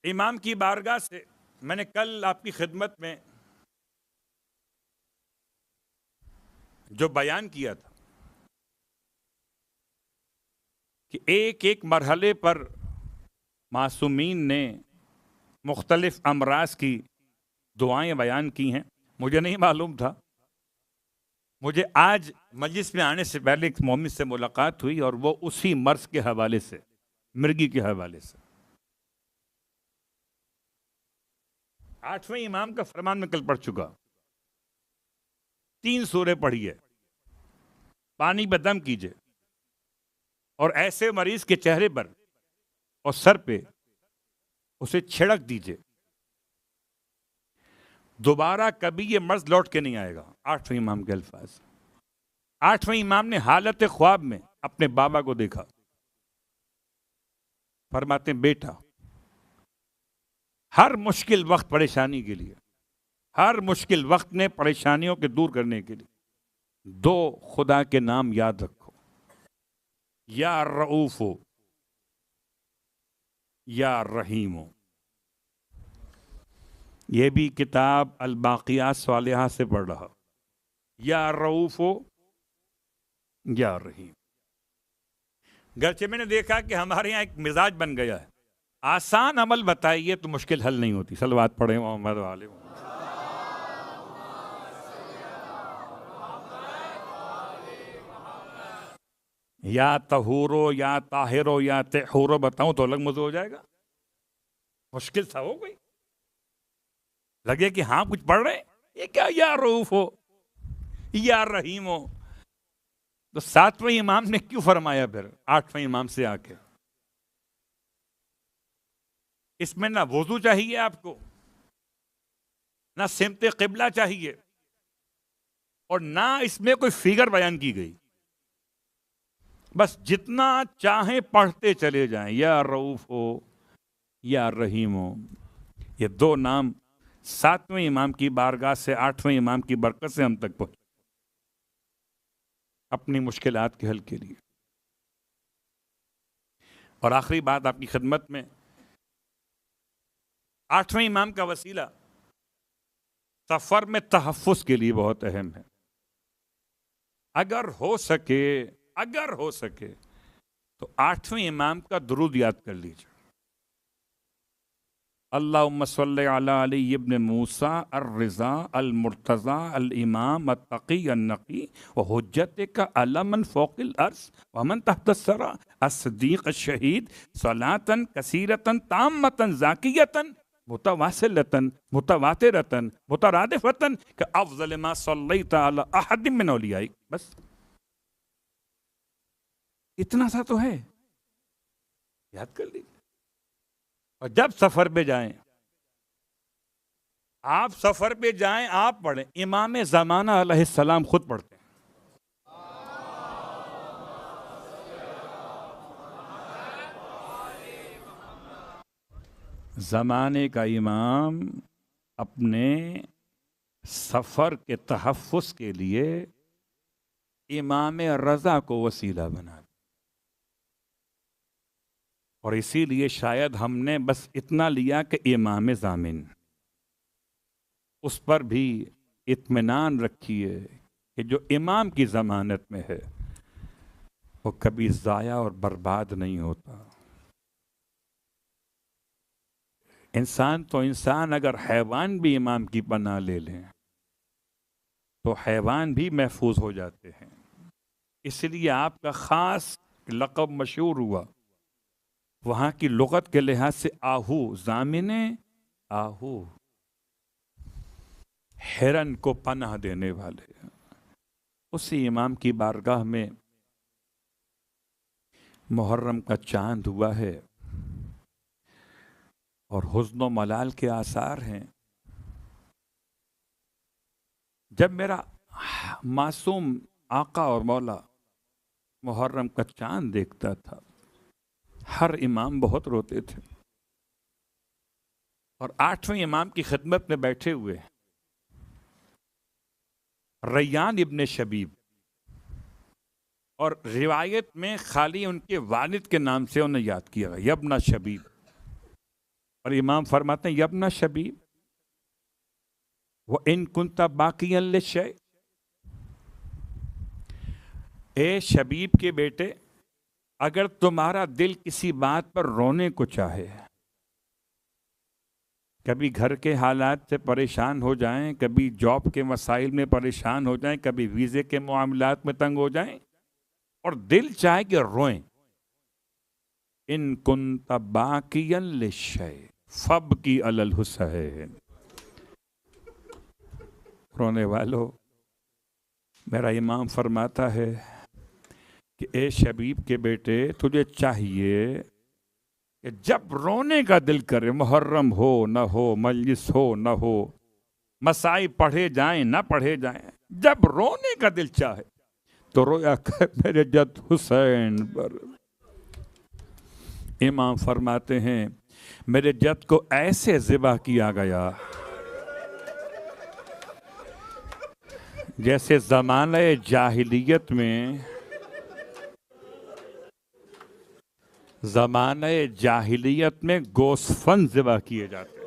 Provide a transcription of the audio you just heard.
امام کی بارگاہ سے میں نے کل آپ کی خدمت میں جو بیان کیا تھا کہ ایک ایک مرحلے پر معصومین نے مختلف امراض کی دعائیں بیان کی ہیں. مجھے نہیں معلوم تھا. مجھے آج مجلس میں آنے سے پہلے ایک مومن سے ملاقات ہوئی اور وہ اسی مرض کے حوالے سے، مرگی کے حوالے سے. 8ویں امام کا فرمان میں کل پڑھ چکا. 3 سورے پڑھیے، پانی پہ دم کیجئے اور ایسے مریض کے چہرے پر اور سر پہ اسے چھڑک دیجئے. دوبارہ کبھی یہ مرض لوٹ کے نہیں آئے گا. 8ویں امام کے الفاظ. 8ویں امام نے حالت خواب میں اپنے بابا کو دیکھا. فرماتے ہیں بیٹا، ہر مشکل وقت پریشانی کے لیے، ہر مشکل وقت میں پریشانیوں کے دور کرنے کے لیے 2 خدا کے نام یاد رکھو، یا رؤوف ہو یا رحیم ہو. یہ بھی کتاب الباقیات صالحہ سے پڑھ رہا. یا رؤوف ہو یا رحیم. گرچہ میں نے دیکھا کہ ہمارے یہاں ایک مزاج بن گیا ہے، آسان عمل بتائیے تو مشکل حل نہیں ہوتی. صلوات پڑھیں محمد والے. یا طہورو یا طاہرو یا طہورو بتاؤں تو الگ موضوع ہو جائے گا. مشکل تھا وہ کوئی لگے کہ ہاں کچھ پڑھ رہے ہیں، یہ کیا یا رؤوف ہو یا رحیم ہو. تو 7ویں امام نے کیوں فرمایا پھر 8ویں امام سے آ کے؟ اس میں نہ وضو چاہیے آپ کو، نہ سمت قبلہ چاہیے، اور نہ اس میں کوئی فگر بیان کی گئی. بس جتنا چاہیں پڑھتے چلے جائیں، یا رؤوف ہو یا رحیم ہو. یہ 2 نام 7ویں امام کی بارگاہ سے 8ویں امام کی برکت سے ہم تک پہنچے اپنی مشکلات کے حل کے لیے. اور آخری بات آپ کی خدمت میں، 8ویں امام کا وسیلہ سفر میں تحفظ کے لیے بہت اہم ہے. اگر ہو سکے تو 8ویں امام کا درود یاد کر لیجیے. اللہم صلی علی علی ابن موسیٰ الرضا المرتضی الامام التقی النقی وحجتک علی من فوق الارض ومن تحت الثری الصدیق الشہید صلاۃ کثیرۃ تامۃ زاکیۃ متواصلۃ متواترۃ مترادفۃ کافضل ما صلیت علی احد من اولیائک. بس اتنا سا تو ہے، یاد کر لیجیے. اور جب سفر پہ جائیں، آپ پڑھیں. امام زمانہ علیہ السلام خود پڑھتے ہیں. زمانے کا امام اپنے سفر کے تحفظ کے لیے امام رضا کو وسیلہ بنا. اور اسی لیے شاید ہم نے بس اتنا لیا کہ امام ضامن، اس پر بھی اطمینان رکھیے کہ جو امام کی ضمانت میں ہے وہ کبھی ضائع اور برباد نہیں ہوتا. انسان اگر حیوان بھی امام کی پناہ لے لیں تو حیوان بھی محفوظ ہو جاتے ہیں. اس لیے آپ کا خاص لقب مشہور ہوا وہاں کی لغت کے لحاظ سے آہو. ضامن آہو، ہرن کو پناہ دینے والے. اسی امام کی بارگاہ میں محرم کا چاند ہوا ہے اور حزن و ملال کے آثار ہیں. جب میرا معصوم آقا اور مولا محرم کا چاند دیکھتا تھا، ہر امام بہت روتے تھے. اور 8ویں امام کی خدمت میں بیٹھے ہوئے ریان ابن شبیب، اور روایت میں خالی ان کے والد کے نام سے انہیں یاد کیا گیا، یبن شبیب. اور امام فرماتے ہیں یبنا شبیب وَإِن كُنْتَ بَاقِيًا لِلشَّيْءِ، اے شبیب کے بیٹے، اگر تمہارا دل کسی بات پر رونے کو چاہے، کبھی گھر کے حالات سے پریشان ہو جائیں، کبھی جاب کے مسائل میں پریشان ہو جائیں، کبھی ویزے کے معاملات میں تنگ ہو جائیں اور دل چاہے کہ روئیں، ان کنت باقیا للشیء فابکی علی الحسین، رونے والو، میرا امام فرماتا ہے کہ اے شبیب کے بیٹے، تجھے چاہیے کہ جب رونے کا دل کرے، محرم ہو نہ ہو، مجلس ہو نہ ہو، مسائل پڑھے جائیں نہ پڑھے جائیں، جب رونے کا دل چاہے تو رویا کر میرے جد حسین پر۔ امام فرماتے ہیں میرے جد کو ایسے ذبح کیا گیا جیسے زمانہ جاہلیت میں گوسفند ذبح کیے جاتے،